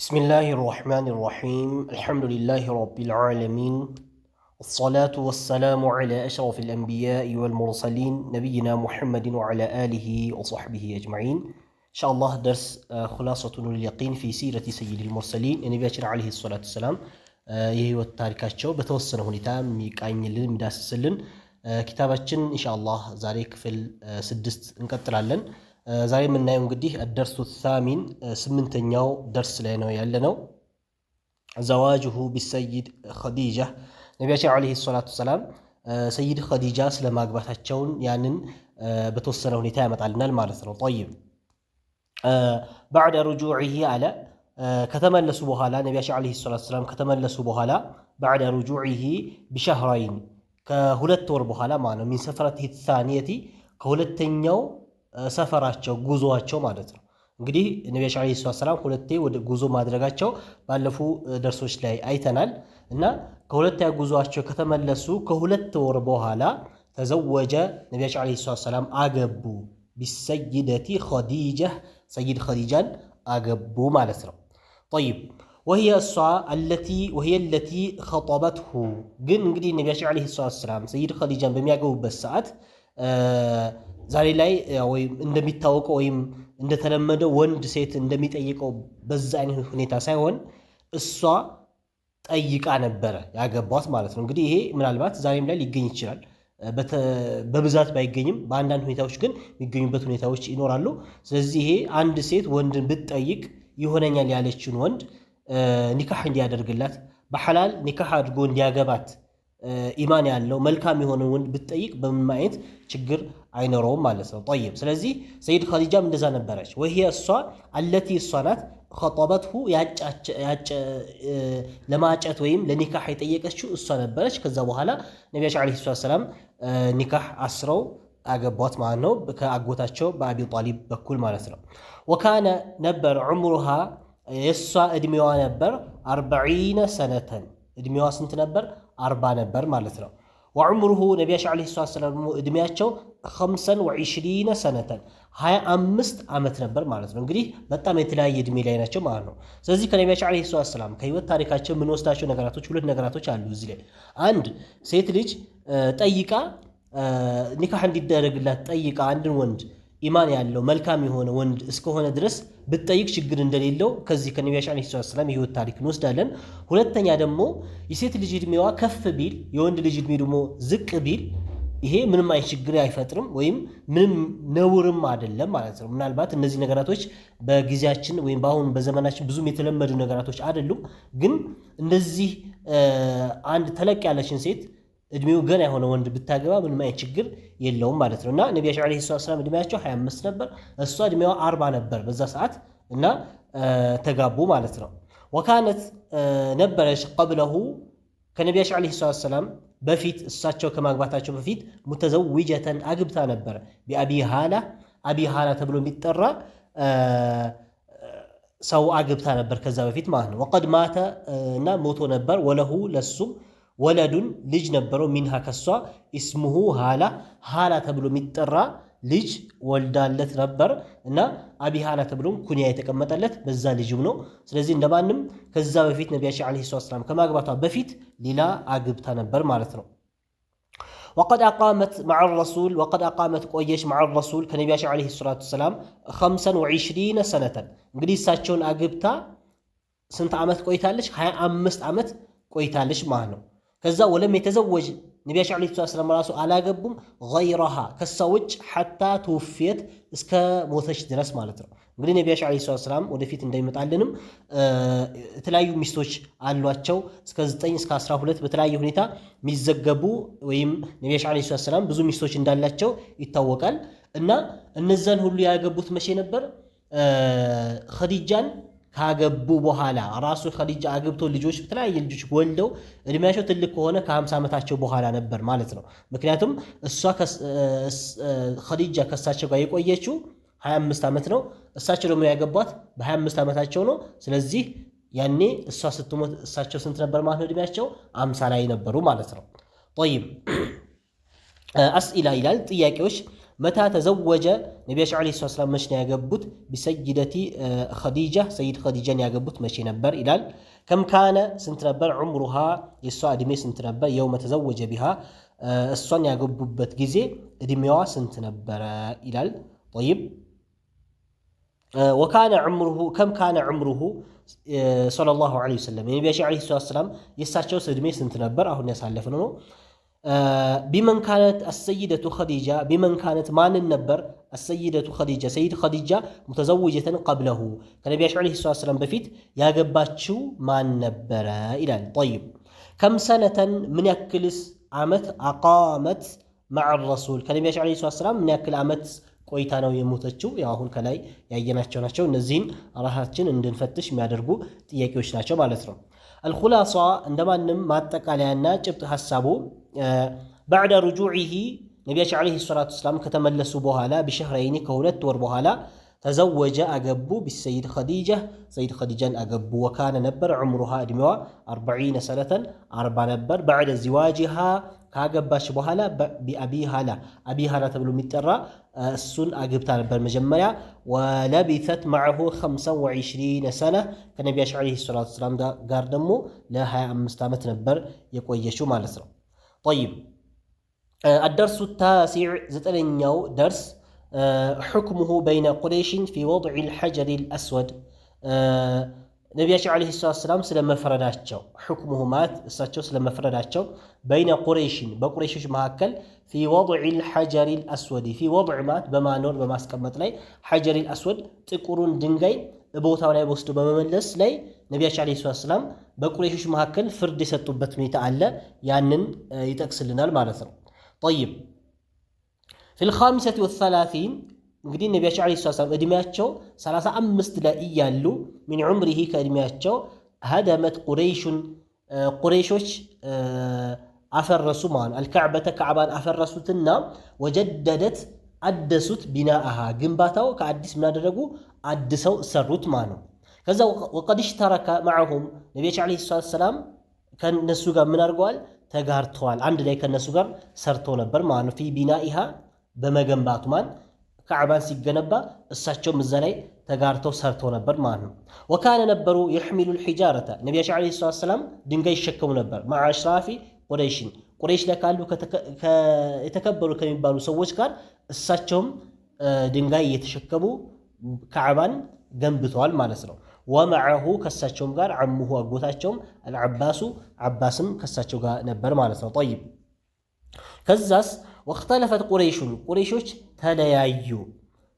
بسم الله الرحمن الرحيم الحمد لله رب العالمين الصلاة والسلام على أشرف الأنبياء والمرسلين نبينا محمد وعلى آله وصحبه أجمعين إن شاء الله درس خلاصة اليقين في سيرة سيد المرسلين نبينا عليه الصلاة والسلام يهي والتاريكات شو بتوسنه نتام ميقاين لن مداس سلن كتاباتشن إن شاء الله زاريك في السدست انكتر علن ዛሬ የምናየው እንግዲህ الدرس الثامن ስምንተኛው ደርስ ላይ ነው ያለነው ዘዋጁሁ ቢሰይድ ኸዲጃ ነብያችን አለይሂ ሰላቱ ሰላም ሰይድ ኸዲጃ ስለማግባታቸውን ያንን በተወሰነ ሁኔታ ያመጣልናል ማለት ነው طيب بعد رجوعه على ከተመለሱ በኋላ ነብያችን አለይሂ ሰላቱ ሰላም ከተመለሱ በኋላ بعد رجوعه بشهرين ከሁለት ወር በኋላ ማለት ነው من سفرته الثانية ከሁለተኛው ሰፈራቸው ጉዞአቸው ማለት ነው እንግዲህ ነብያችን አለይሂ ሰላም ሁለቴ ወደ ጉዞ ማድረጋቸው ባለፉ ደርሶች ላይ አይተናል እና ከሁለቴ ጉዞአቸው ከተመለሱ ከሁለት ወር በኋላ ተዘወጀ ነብያችን አለይሂ ሰላም አገቡ ቢሰይደቲ ኸዲጃ ሰይድ ኸዲጃን አገቡ ማለት ነው طيب وهي التي خطبته ግን እንግዲህ ነብያችን አለይሂ ሰላም ሰይድ ኸዲጃን በሚያገቡበት ሰዓት ዛሬ ላይ ወይም እንደሚታወቀው ወይም እንደተለመደው ወንድ ሴት እንደሚጠይቀው በዛ አይነት ሁኔታ ሳይሆን እሷ ጠይቃ ነበር ያገባት ማለት ነው እንግዲህ ይሄ ምናልባት ዛሬም ላይ ሊገኝ ይችላል በብዛት ባይገኝም በአንዳንድ ሁኔታዎች ግን የሚገኙበት ሁኔታዎች ይኖራሉ ስለዚህ ይሄ አንድ ሴት ወንድን ብትጠይቅ ይሆነኛል ያለችውን ወንድ ኒካህ እንዲያደርግላት በሐላል ኒካህ አድርጎ እንዲያገባት ኢማን ያለው መልካም የሆነ ወንድ ብትጠይቅ በምን ማየት ችግር አይኖርም ማለት ነው طيب ስለዚህ ሰይድ ኸዲጃም እንደዛ ነበረች ወህየ እሷ التي صنات خطبته ለማጨት ወይም ለኒካህ የጠየቀችው እሷ ነበረች ከዛ በኋላ ነብያችን አለይሂ ሰላም ኒካህ አስረው አገቧት ማለት ነው ከአጎታቸው በአቢ ጣሊብ በኩል ማለት ነው وكان ነበር عمرها የሷ እድሜዋ ነበር 40 سنه እድሜዋ ስንት ነበር 40 ነበር ማለት ነው وعمره ነብያችን አለይሂ ሰላም እድሜያቸው 25 سنه 25 ዓመት ነበር ማለት ነው እንግዲህ በጣም የተለያየ እድሜ ላይ ናቸው ማለት ነው ስለዚህ ከነብያችን አለይሂ ሰላም ከህይወት ታሪካቸው ምን ወስዳቸው ነገራቶች ሁለት ነገራቶች አሉ እዚህ ላይ አንድ ሴት ልጅ ጠይቃ ኒካህ እንዲደረግላት ጠይቃ አንድን ወንድ ኢማን ያለው መልካም የሆነ ወንድ እስከሆነ ድረስ ብትጠይቅ ችግር እንደሌለው ከዚህ ከነብያችን አለይሂ ሰላም የህይወት ታሪክ እንወስዳለን ሁለተኛ ደግሞ የሴት ልጅ እድሜዋ ከፍ ቢል የወንድ ልጅ እድሜ ደግሞ ዝቅ ቢል ይሄ ምንም አይነት ችግር አይፈጥርም ወይም ምንም ነውርም አይደለም ማለት ነው ምናልባት እነዚህ ነገራቶች በጊዜያችን ወይም በአሁን በዘመናችን ብዙም የተለመዱ ነገራቶች አይደሉም ግን እንደዚህ አንድ ተለቅ ያለችን ሴት እድሜው ገና የሆነ ወንድ ብታገባ ምንም አይነት ችግር የለውም ማለት ነው እና ነብያችን አለይሂ ሰላም እድሜያቸው 25 ነበር እሷ እድሜዋ 40 ነበር በዛ ሰዓት እና ተጋቡ ማለት ነው وكانت ነበረች قبله ከነብያችን አለይሂ ሰላም በፊት እሳቸው ከማግባታቸው በፊት ሙተዘውጀተን አግብታ ነበር በአቢ ሃላ ተብሎ የሚጠራ ሰው አግብታ ነበር ከዛ በፊት ማለት ነው وقد مات እና ሞቶ ነበር ወለሁ ለሱም ወለዱን ልጅ ነበረው ሚንሃ ከሷ እስሙሁ ሃላ ተብሎ የሚጠራ ልጅ ወልዳለት ነበር እና አቢ ሃላ ተብሎ ኩንያ የተቀመጠለት በዛ ልጅም ነው ስለዚህ እንደማንም ከዛ በፊት ነብያችን አለይሂ ሰላም ከማግባቷ በፊት ሌላ አግብታ ነበር ማለት ነው وقد أقامت ቆየች مع الرسول ከነብያችን አለይሂ ሰላም 25 سنة እንግዲህ እሳቸውን አግብታ ስንት ዓመት ቆይታለች 25 ዓመት ቆይታለች ማለት ነው ከዛ ወለም የተዘወጅ ነብያችን አለይሂ ሰላም ራሱ አላገቡም غيرها ከሰውጭ حتى توفيت እስከ ሞተች ድረስ ማለት ነው እንግዲህ ነብያችን አለይሂ ሰላም ወደፊት እንደሚመጣልንም የተለያዩ ሚስቶች አሏቸው እስከ 9 እስከ 12 በተለያየ ሁኔታ የሚዘገቡ ወይም ነብያችን አለይሂ ሰላም ብዙ ሚስቶች እንዳላቸው ይታወቃል እና እነዛን ሁሉ ያገቡት መቼ ነበር ኸዲጃን ካገቡ በኋላ ራሱ ኸዲጃ አግብቶ ልጆች በተለያየ ልጆች ወልደው እድሜያቸው ትልቅ ከሆነ ከ50 ዓመታቸው በኋላ ነበር ማለት ነው ምክንያቱም እሷ ኸዲጃ ከሳቸው ጋር የቆየችው 25 ዓመት ነው እሳቸው ደግሞ ያገቧት በ25 ዓመታቸው ነው ስለዚህ ያኔ እሷ ስትሞት እሳቸው ስንት ነበር ማለት ነው እድሜያቸው 50 ላይ ነበሩ ማለት ነው طيب አስኢላ ይላል ጥያቄዎች መታ ተዘወጀ ነቢያችን ዓለይሂ ሰላም መቼ ነው ያገቡት? ቢሰይደቲ ኸዲጃ ሰይድ ኸዲጃን ያገቡት መቼ ነበር ይላል። ከም ካነ ስንት ነበር? ዑምሩሃ የእሷ ዕድሜ ስንት ነበር? የውመ ተዘወጀ ቢሃ እሷን ያገቡበት ጊዜ ዕድሜዋ ስንት ነበረ ይላል። ጠይብ ወካነ ዑምሩሁ ከም ካነ ዑምሩሁ ሰለላሁ ዐለይሂ ወሰለም የነቢያችን ዓለይሂ ሰላም የእሳቸውስ ዕድሜ ስንት ነበር? አሁን ያሳለፍነው ነው። ቢመን ካነት አሰይደቱ ኸዲጃ ቢመን ካነት ማንን ነበር? አሰይደቱ ኸዲጃ ሰይድ ኸዲጃ ሙተዘውጀተን ቀብለሁ ከነቢያችን ዓለይሂ ሰላም በፊት ያገባችው ማን ነበረ ይላል። ጠይብ ከም ሰነተን ምን ያክልስ ዓመት አቃመት መዕ ረሱል ከነቢያችን ዓለይሂ ሰላም ምን ያክል ዓመት ቆይታ ነው የሞተችው? ያው አሁን ከላይ ያየናቸው ናቸው። እነዚህን ራሳችን እንድንፈትሽ የሚያደርጉ ጥያቄዎች ናቸው ማለት ነው። አልኹላሷ እንደማንም ማጠቃለያና ጭብጥ ሐሳቡ ባዕደ ሩጁዒሂ ነቢያችን ዓለይሂ ሰላቱ ወሰላም ከተመለሱ በኋላ ቢሸህረይኒ ከሁለት ወር በኋላ ተዘወጀ አገቡ ቢሰይድ ኸዲጃ ሰይድ ኸዲጃን አገቡ። ወካነ ነበር ዑምሩሃ ዕድሜዋ 40 ሰነተን 40 ነበር። ባዕደ ዚዋጅሃ ካገባች በኋላ ቢአቢ ሃላ አቢ ሃላ ተብሎ የሚጠራ እሱን አግብታ ነበር መጀመሪያ። ወለቢተት ማዕሁ 25 ሰነ ከነቢያችን ዓለይሂ ሰላቱ ወሰላም ጋር ደግሞ ለ25 ዓመት ነበር የቆየችው ማለት ነው። ጠይብ አደርሱ ታሲዕ ዘጠነኛው ደርስ ሕክሙሁ በይነ ቁረይሽን ፊ ወድዒል ሐጀሪል አስወድ ነቢያችን ዓለይሂ ሰላቱ ወሰላም ስለመፍረዳቸው ሕክሙሁ ማለት እሳቸው ስለመፍረዳቸው በይነ ቁረይሽን በቁረይሾች መካከል ፊ ወድዒል ሐጀሪል አስወድ ፊ ወድዕ ማለት በማኖር በማስቀመጥ ላይ ሐጀሪል አስወድ ጥቁሩን ድንጋይ ቦታው ላይ ወስዶ በመመለስ ላይ ነቢያችን ዓለይሂ ሰላቱ ወሰላም በቁረይሾች መካከል ፍርድ የሰጡበት ሁኔታ አለ። ያንን ይጠቅስልናል ማለት ነው። ጠይብ ፊል ኻሚሰቲ ወሰላሲን እንግዲህ ነቢያችን ዓለይሂ ሰላቱ ወሰላም ዕድሜያቸው 35 ላይ እያሉ ሚን ዑምሪሂ ከዕድሜያቸው ሀደመት ቁረይሹን ቁረይሾች አፈረሱ ማለት አልካዕበተ ካዕባን አፈረሱትና ወጀደደት አደሱት ቢናአሃ ግንባታው ከአዲስ ምናደረጉ አድሰው ሰሩት ማለት ነው። ከዛ ወቀድ ሽተረከ ማዕሁም ነቢያችን ዓለይሂ ሰላቱ ወሰላም ከነሱ ጋር ምን አድርገዋል? ተጋርተዋል። አንድ ላይ ከነሱ ጋር ሰርተው ነበር ማለት ነው። ፊ ቢናኢሃ በመገንባቱ ማን ካዕባን ሲገነባ እሳቸውም እዛ ላይ ተጋርተው ሰርተው ነበር ማለት ነው። ወካነ ነበሩ የሕሚሉል ሒጃረተ ነቢያችን ዓለይሂ ሰላቱ ወሰላም ድንጋይ ይሸከሙ ነበር። መዓ አሽራፊ ቁረይሽን ቁረይሽ ላይ ካሉ የተከበሩ ከሚባሉ ሰዎች ጋር እሳቸውም ድንጋይ እየተሸከሙ ካዕባን ገንብተዋል ማለት ነው። ወመዐሁ ከሳቸውም ጋር ዓሙሁ አጎታቸውም አልዓባሱ ዓባስም ከሳቸው ጋር ነበር ማለት ነው። ጠይብ ከዛስ ወእኽተለፈት ቁረይሹን ቁረይሾች ተለያዩ።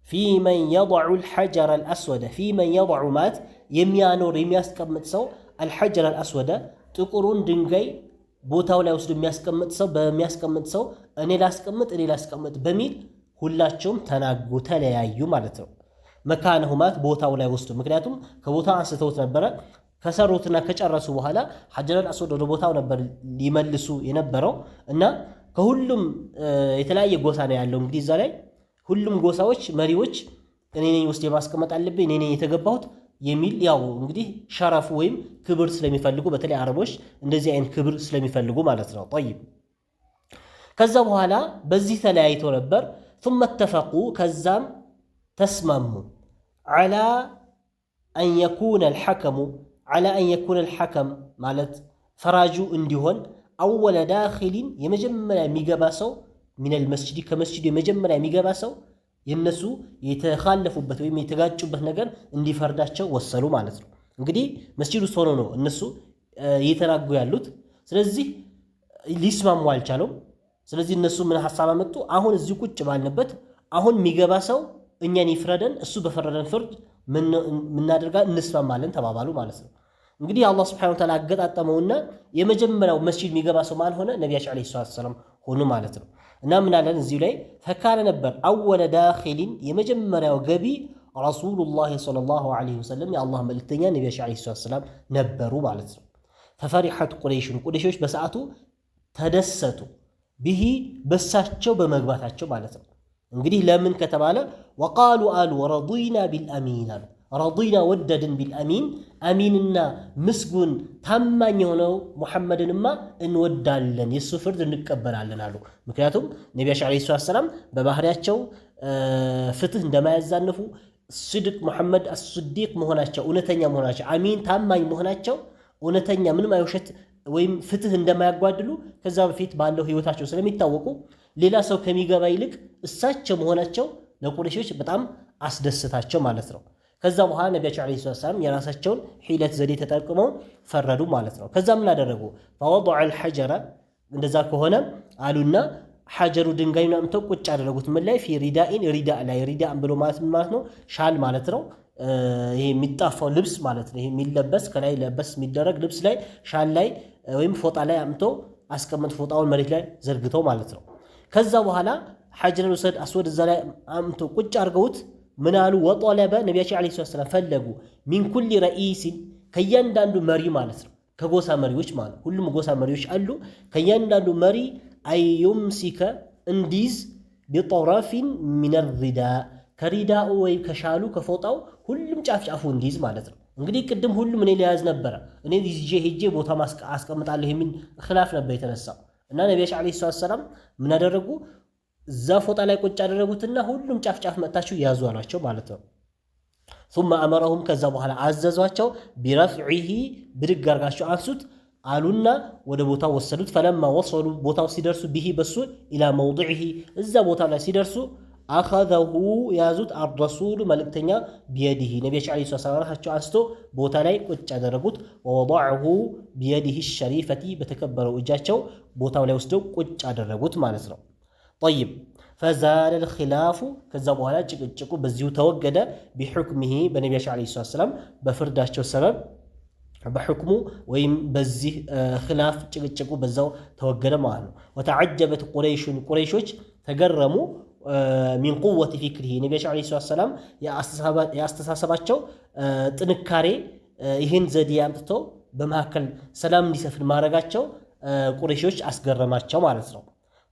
ፊመን የضዑ አልሐጀረ አልአስወደ ፊመን የضዑ ማለት የሚያኖር የሚያስቀምጥ ሰው አልሐጀረ አልአስወደ ጥቁሩን ድንጋይ ቦታው ላይ ወስዶ የሚያስቀምጥ ሰው በሚያስቀምጥ ሰው እኔ ላስቀምጥ በሚል ሁላቸውም ተናጉ ተለያዩ ማለት ነው። መካነሁ ማለት ቦታው ላይ ወስዶ ምክንያቱም ከቦታ አንስተውት ነበረ። ከሰሩትና ከጨረሱ በኋላ ሐጀረል አስወድ ወደ ቦታው ነበር ሊመልሱ የነበረው እና ከሁሉም የተለያየ ጎሳ ነው ያለው። እንግዲህ እዛ ላይ ሁሉም ጎሳዎች መሪዎች እኔ ነኝ ውስጥ የማስቀመጥ አለብኝ እኔ ነኝ የተገባሁት የሚል ያው እንግዲህ ሸረፉ ወይም ክብር ስለሚፈልጉ በተለይ አረቦች እንደዚህ አይነት ክብር ስለሚፈልጉ ማለት ነው። ጠይብ ከዛ በኋላ በዚህ ተለያይተው ነበር። ثم اتفقوا ከዛም ተስማሙ على أن يكون الحكم ማለት ፈራጁ እንዲሆን أول داخل የመጀመሪያ የሚገባ ሰው من المسجد ከመስጂዱ የመጀመሪያ የሚገባ ሰው የነሱ የተኻለፉበት ወይም የተጋጩበት ነገር እንዲፈርዳቸው ወሰኑ ማለት ነው። እንግዲህ መስጂዱ ውስጥ ሆኖ ነው እነሱ እየተናጉ ያሉት። ስለዚህ ሊስማሙ አልቻሉም። ስለዚህ እነሱ ምን ሐሳብ አመጡ? አሁን እዚህ ቁጭ ባልንበት አሁን የሚገባ ሰው እኛን ይፍረደን፣ እሱ በፈረደን ፍርድ ምናደርጋ እንስማማለን ተባባሉ ማለት ነው። እንግዲህ አላህ Subhanahu Wa Ta'ala አገጣጠመውና የመጀመሪያው መስጂድ የሚገባ ሰው ማን ሆነ? ነቢያችን ዓለይሂ ሰላም ሆኑ ማለት ነው። እና ምን አለን እዚሁ ላይ ፈካነ ነበር አወለ ዳኺሊን የመጀመሪያው ገቢ ረሱሉላህ ሰለላሁ ዐለይሂ ወሰለም የአላህ መልእክተኛ ነቢያችን ዓለይሂ ሰላም ነበሩ ማለት ነው። ፈፈሪሐት ቁረይሾች በሰዓቱ ተደሰቱ ቢሂ በሳቸው በመግባታቸው ማለት ነው። እንግዲህ ለምን ከተባለ ወቃሉ አሉ ረዲና ቢልአሚን አሉ ረዲና ወደድን ቢልአሚን አሚንና ምስጉን ታማኝ የሆነው ሙሐመድንማ እንወዳለን የሱ ፍርድ እንቀበላለን አሉ። ምክንያቱም ነቢያችን ዓለይሂ ሰላም በባህሪያቸው ፍትህ እንደማያዛንፉ ስድቅ ሙሐመድ አስዲቅ መሆናቸው እውነተኛ መሆናቸው አሚን ታማኝ መሆናቸው እውነተኛ ምንም አይውሸት ወይም ፍትህ እንደማያጓድሉ ከዛ በፊት ባለው ህይወታቸው ስለሚታወቁ ሌላ ሰው ከሚገባ ይልቅ እሳቸው መሆናቸው ለቁረይሾች በጣም አስደስታቸው ማለት ነው። ከዛ በኋላ ነቢያችን ዓለይሂ ሰላም የራሳቸውን ሒለት ዘዴ ተጠቅመው ፈረዱ ማለት ነው። ከዛ ምን አደረጉ? ፈወضع الحجر እንደዛ ከሆነ አሉና ሐጀሩ ድንጋዩን አምጥተው ቁጭ አደረጉት። ምን ላይ? ፊ ሪዳኢን ሪዳ ላይ ሪዳን ብሎ ማለት ነው ሻል ማለት ነው። ይሄ የሚጣፋው ልብስ ማለት ነው። ይሄ የሚለበስ ከላይ ለበስ የሚደረግ ልብስ ላይ ሻል ላይ ወይም ፎጣ ላይ አምጥተው አስቀምጥ ፎጣውን መሬት ላይ ዘርግተው ማለት ነው። ከዛ በኋላ ሐጀር አስወድ እዛ ላይ አምጥተው ቁጭ አድርገውት ምን አሉ? ወጠለበ ነቢያችን ዓለይሂ ሰላም ፈለጉ ሚን ኩሊ ረኢሲን ከእያንዳንዱ መሪ ማለት ነው ከጎሳ መሪዎች ማለት ሁሉም ጎሳ መሪዎች አሉ። ከእያንዳንዱ መሪ አዩምሲከ እንዲዝ ቢጠረፊን ሚን ሪዳ ከሪዳኡ ወይ ከሻሉ ከፎጣው ሁሉም ጫፍጫፉ እንዲዝ ማለት ነው። እንግዲህ ቅድም ሁሉም እኔ ሊያዝ ነበረ እኔ ይዤ ሄጄ ቦታ አስቀምጣለሁ የሚል ኺላፍ ነበር የተነሳው እና ነቢያችን ዓለይሂ ሰላም ምን አደረጉ? እዛ ፎጣ ላይ ቁጭ አደረጉትና ሁሉም ጫፍጫፍ መጥታችሁ ያዙ አሏቸው ማለት ነው። ثم امرهم ከዛ በኋላ አዘዟቸው ቢረፍዒሂ ብድግ አድርጋችሁ አንሱት አሉና ወደ ቦታው ወሰዱት። ፈለማ ወሰሉ ቦታው ሲደርሱ ቢሂ በሱ ኢላ መውضعه እዛ ቦታ ላይ ሲደርሱ አኸዘሁ ያዙት አርረሱሉ መልእክተኛ ቢየዲሂ ነቢያችን ዓለይሂ ሰላም ራሳቸው አንስቶ ቦታ ላይ ቁጭ ያደረጉት። ወወضعه ቢየዲሂ ሸሪፈቲ በተከበረው እጃቸው ቦታው ላይ ወስደው ቁጭ አደረጉት ማለት ነው። ጠይብ ፈዛለ ልኪላፉ ከዛ በኋላ ጭቅጭቁ በዚሁ ተወገደ። ቢሑክሚሂ በነቢያችን ዓለይሂ ሰላም በፍርዳቸው ሰበብ በሕክሙ ወይም በዚህ ኺላፍ ጭቅጭቁ በዛው ተወገደ ማለት ነው። ወተዓጀበት ቁረይሾች ተገረሙ ሚን ቁወት ፊክሪሂ ነቢያችን ዓለይሂ ሰላም የአስተሳሰባቸው ጥንካሬ ይህን ዘዴ አምጥተው በመካከል ሰላም እንዲሰፍን ማድረጋቸው ቁረይሾች አስገረማቸው ማለት ነው።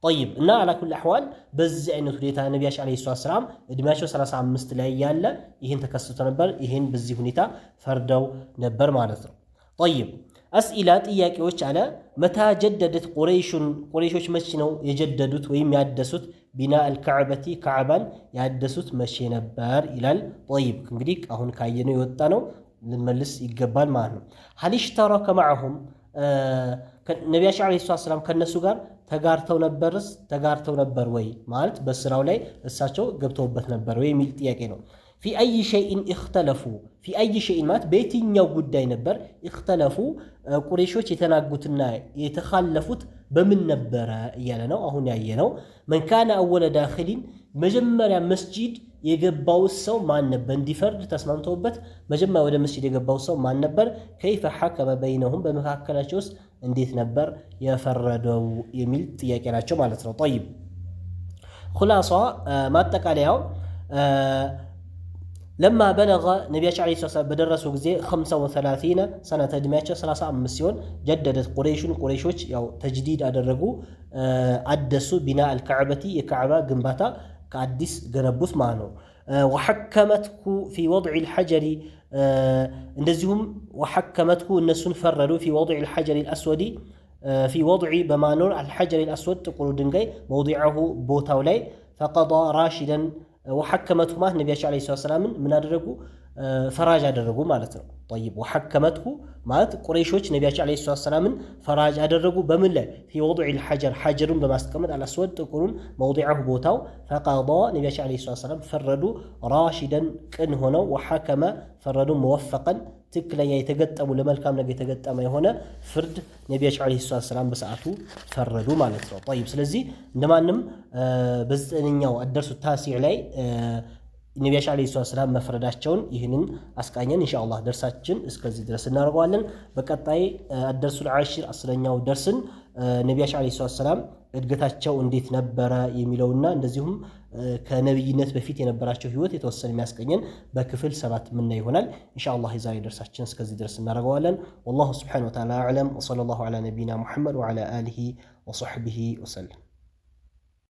ጠይብ እና አላኩል አሕዋል በዚህ አይነት ሁኔታ ነቢያችን ዓለይሂ ሰላም እድሜያቸው 35 ላይ ያለ ይህን ተከስቶ ነበር። ይህን በዚህ ሁኔታ ፈርደው ነበር ማለት ነው። ጠይብ አስኢላ ጥያቄዎች አለ። መታ ጀደደት ቁረይሾች መቼ ነው የጀደዱት ወይም ያደሱት? ቢና አልከዕበቲ ከዕባን ያደሱት መቼ ነበር ይላል። ጠይብ እንግዲህ አሁን ካየነው የወጣ ነው ልንመልስ ይገባል ማለት ነው። ሀል ሽተረከ መዐሁም ነቢያችን ዓለይሂ ሰላም ከነሱ ጋር ተጋርተው ነበር ወይ ማለት በስራው ላይ እሳቸው ገብተውበት ነበር ወይ የሚል ጥያቄ ነው። ፊ አይ ሸይን እኽተለፉ ፊ አይ ሸይን ማለት በየትኛው ጉዳይ ነበር? እኽተለፉ ቁረይሾች የተናጉትና የተኻለፉት በምን ነበረ እያለ ነው አሁን ያየነው። መን ካነ አወለ ዳኺሊን መጀመሪያ መስጂድ የገባው ሰው ማን ነበር? እንዲፈርድ ተስማምተውበት መጀመሪያ ወደ መስጂድ የገባው ሰው ማን ነበር? ከይፈ ሐከመ በይነሁም በመካከላቸው ውስጥ እንዴት ነበር የፈረደው የሚል ጥያቄ ናቸው ማለት ነው። ጠይብ ኹላሷ ማጠቃለያው ለማ በለገ ነቢያችን ዓለይሂ ሰላም በደረሱ ጊዜ 35 ሰነተ ዕድሜያቸው 35 ሲሆን ጀደደት ቁረይሾች ያው ተጅዲድ አደረጉ አደሱ ቢና አልከዕበቲ የከዕባ ግንባታ ከአዲስ ገነቡት ማለት ነው። ወሐከመትኩ ፊ ወضዕ الحجر እንደዚሁም ወሐከመትኩ እነሱን ፈረዱ ፊ ወضዕ الحجر الأسود ፊ ወضዕ በማኖር الحجر الأسود ጥቁሩ ድንጋይ መውضعه ቦታው ላይ ፈቀضى ራሽደን ወሐከመትኩ ማለት ነቢያችን ዓለይሂ ሰላም ምን አደረጉ? ፈራጅ አደረጉ ማለት ነው። ጠይብ ወሐከመትኩ ማለት ቁረይሾች ነቢያችን ዓለይሂ ሰላም ፈራጅ አደረጉ በምን ላይ? ፊ ወضዕ الحجر ሐጀሩን በማስቀመጥ አልአስወድ ጥቁሩን መውضعه ቦታው ፈቀضى ነቢያችን ዓለይሂ ሰላም ፈረዱ ራሽደን ቅን ሆነው ወሐከመ ፈረዱ መወፈቀን ትክክለኛ የተገጠሙ ለመልካም ነገር የተገጠመ የሆነ ፍርድ ነቢያችን ዓለይሂ ሰላም በሰዓቱ ፈረዱ ማለት ነው። ጠይብ ስለዚህ እንደማንም በዘጠነኛው አደርሱ ታሲዕ ላይ ነቢያችን ዓለይሂ ሰላም መፍረዳቸውን ይህንን አስቃኘን። ኢንሻአላህ ደርሳችን እስከዚህ ድረስ እናደርገዋለን። በቀጣይ አደርሱል ዓሽር 10ኛው ደርስን ነቢያችን ዓለይሂ ሰላም እድገታቸው እንዴት ነበረ የሚለውና እንደዚሁም ከነብይነት በፊት የነበራቸው ህይወት የተወሰነ የሚያስቀኘን በክፍል 7 ምን ይሆናል። ኢንሻአላህ የዛሬ ደርሳችን እስከዚህ ድረስ እናደርገዋለን። ወላሁ ሱብሓነሁ ወተዓላ አዕለም ወሰለላሁ ዐላ ነቢይና ሙሐመድ ወዐላ አሊሂ ወሰሕቢሂ ወሰለም።